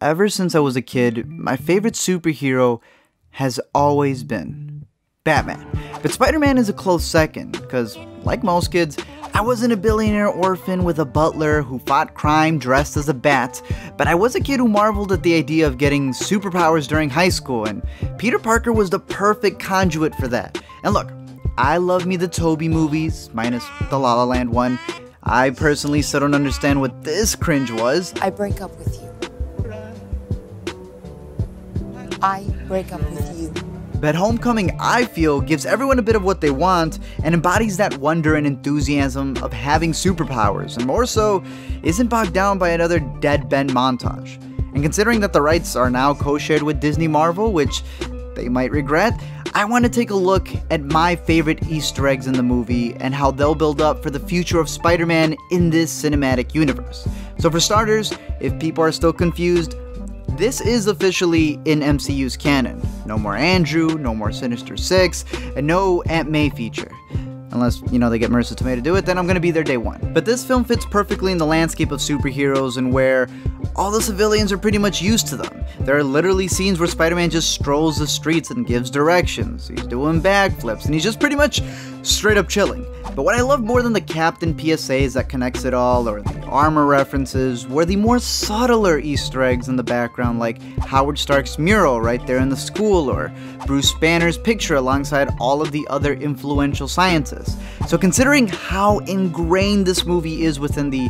ever since I was a kid, my favorite superhero has always been Batman. But Spider-Man is a close second, because, like most kids, I wasn't a billionaire orphan with a butler who fought crime dressed as a bat, but I was a kid who marveled at the idea of getting superpowers during high school, and Peter Parker was the perfect conduit for that. And look, I love me the Tobey movies, minus the La La Land one. I personally still don't understand what this cringe was. I break up with you. I break up with you. But Homecoming, I feel, gives everyone a bit of what they want and embodies that wonder and enthusiasm of having superpowers, and more so, isn't bogged down by another dead Ben montage. And considering that the rights are now co-shared with Disney Marvel, which they might regret, I want to take a look at my favorite Easter eggs in the movie and how they'll build up for the future of Spider-Man in this cinematic universe. So for starters, if people are still confused, this is officially in MCU's canon. No more Andrew, no more Sinister Six, and no Aunt May feature. Unless, you know, they get Marissa Tomei to do it, then I'm gonna be there day one. But this film fits perfectly in the landscape of superheroes and where all the civilians are pretty much used to them. There are literally scenes where Spider-Man just strolls the streets and gives directions. He's doing backflips, and he's just pretty much straight up chilling. But what I love more than the Captain PSAs that connects it all, or the armor references, were the more subtler Easter eggs in the background, like Howard Stark's mural right there in the school, or Bruce Banner's picture alongside all of the other influential scientists. So considering how ingrained this movie is within the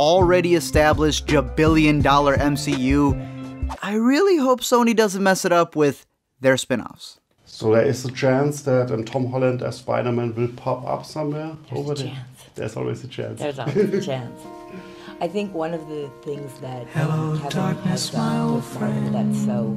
already established jabillion-dollar MCU, I really hope Sony doesn't mess it up with their spin-offs. So there is a chance that Tom Holland as Spider-Man will pop up somewhere over there? There's always a chance. There's always a chance. I think one of the things that Hello, Kevin darkness, has done with Marvel that's so...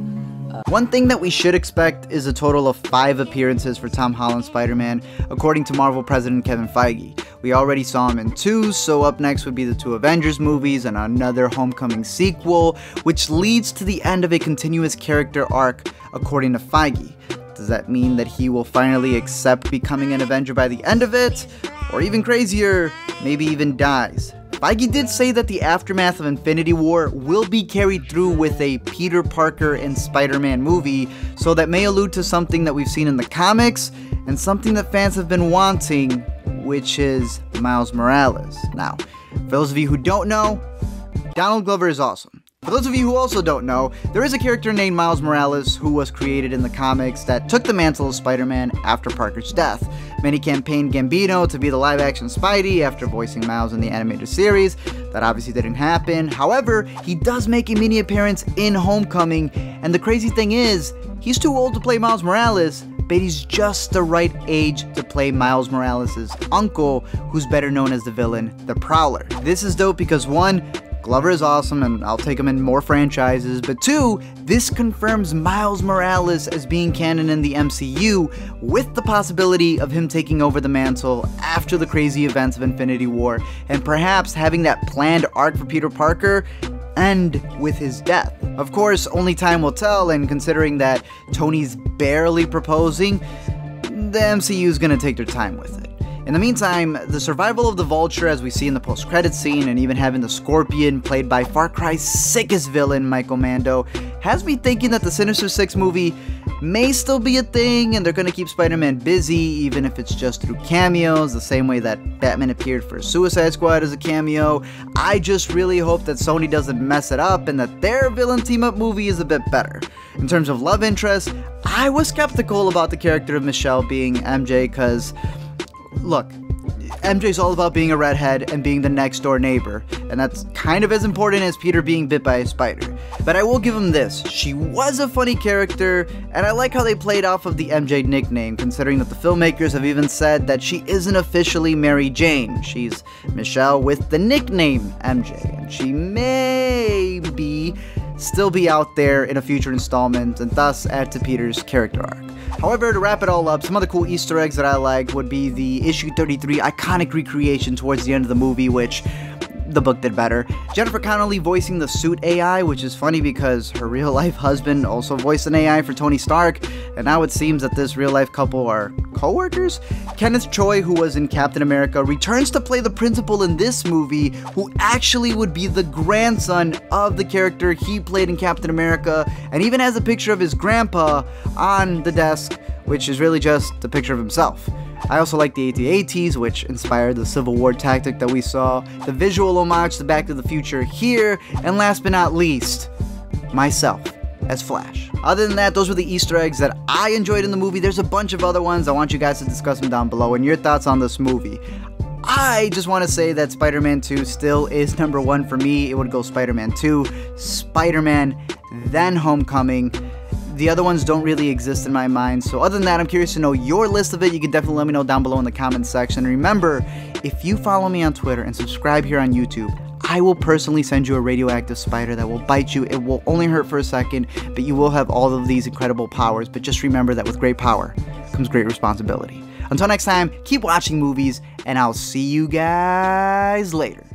One thing that we should expect is a total of 5 appearances for Tom Holland's Spider-Man, according to Marvel president Kevin Feige. We already saw him in 2, so up next would be the 2 Avengers movies and another Homecoming sequel, which leads to the end of a continuous character arc, according to Feige. Does that mean that he will finally accept becoming an Avenger by the end of it? Or even crazier, maybe even dies? Feige did say that the aftermath of Infinity War will be carried through with a Peter Parker and Spider-Man movie, so that may allude to something that we've seen in the comics, and something that fans have been wanting, which is Miles Morales. Now, for those of you who don't know, Donald Glover is awesome. For those of you who also don't know, there is a character named Miles Morales who was created in the comics that took the mantle of Spider-Man after Parker's death. Many campaigned Gambino to be the live-action Spidey after voicing Miles in the animated series. That obviously didn't happen. However, he does make a mini appearance in Homecoming, and the crazy thing is, he's too old to play Miles Morales, but he's just the right age to play Miles Morales' uncle, who's better known as the villain, the Prowler. This is dope because 1, Glover is awesome and I'll take him in more franchises, but 2, this confirms Miles Morales as being canon in the MCU, with the possibility of him taking over the mantle after the crazy events of Infinity War, and perhaps having that planned arc for Peter Parker end with his death. Of course, only time will tell, and considering that Tony's barely proposing, the MCU is gonna take their time with it. In the meantime, the survival of the Vulture, as we see in the post-credits scene, and even having the Scorpion, played by Far Cry's sickest villain, Michael Mando, has me thinking that the Sinister Six movie may still be a thing, and they're gonna keep Spider-Man busy, even if it's just through cameos, the same way that Batman appeared for Suicide Squad as a cameo. I just really hope that Sony doesn't mess it up, and that their villain team-up movie is a bit better. In terms of love interest, I was skeptical about the character of Michelle being MJ, cause look, MJ's all about being a redhead and being the next door neighbor, and that's kind of as important as Peter being bit by a spider. But I will give him this, she was a funny character, and I like how they played off of the MJ nickname, considering that the filmmakers have even said that she isn't officially Mary Jane. She's Michelle with the nickname MJ, and she may still be out there in a future installment, and thus add to Peter's character arc. However, to wrap it all up, some other cool Easter eggs that I liked would be the issue 33 iconic recreation towards the end of the movie, which the book did better. Jennifer Connelly voicing the suit AI, which is funny because her real-life husband also voiced an AI for Tony Stark, and now it seems that this real-life couple are co-workers. Kenneth Choi, who was in Captain America, returns to play the principal in this movie, who actually would be the grandson of the character he played in Captain America, and even has a picture of his grandpa on the desk, which is really just a picture of himself. I also like the AT-ATs, which inspired the Civil War tactic that we saw, the visual homage to Back to the Future here, and last but not least, myself as Flash. Other than that, those were the Easter eggs that I enjoyed in the movie. There's a bunch of other ones. I want you guys to discuss them down below and your thoughts on this movie. I just want to say that Spider-Man 2 still is #1 for me. It would go Spider-Man 2, Spider-Man, then Homecoming. The other ones don't really exist in my mind. So other than that, I'm curious to know your list of it. You can definitely let me know down below in the comments section. Remember, if you follow me on Twitter and subscribe here on YouTube, I will personally send you a radioactive spider that will bite you. It will only hurt for a second, but you will have all of these incredible powers. But just remember that with great power comes great responsibility. Until next time, keep watching movies, and I'll see you guys later.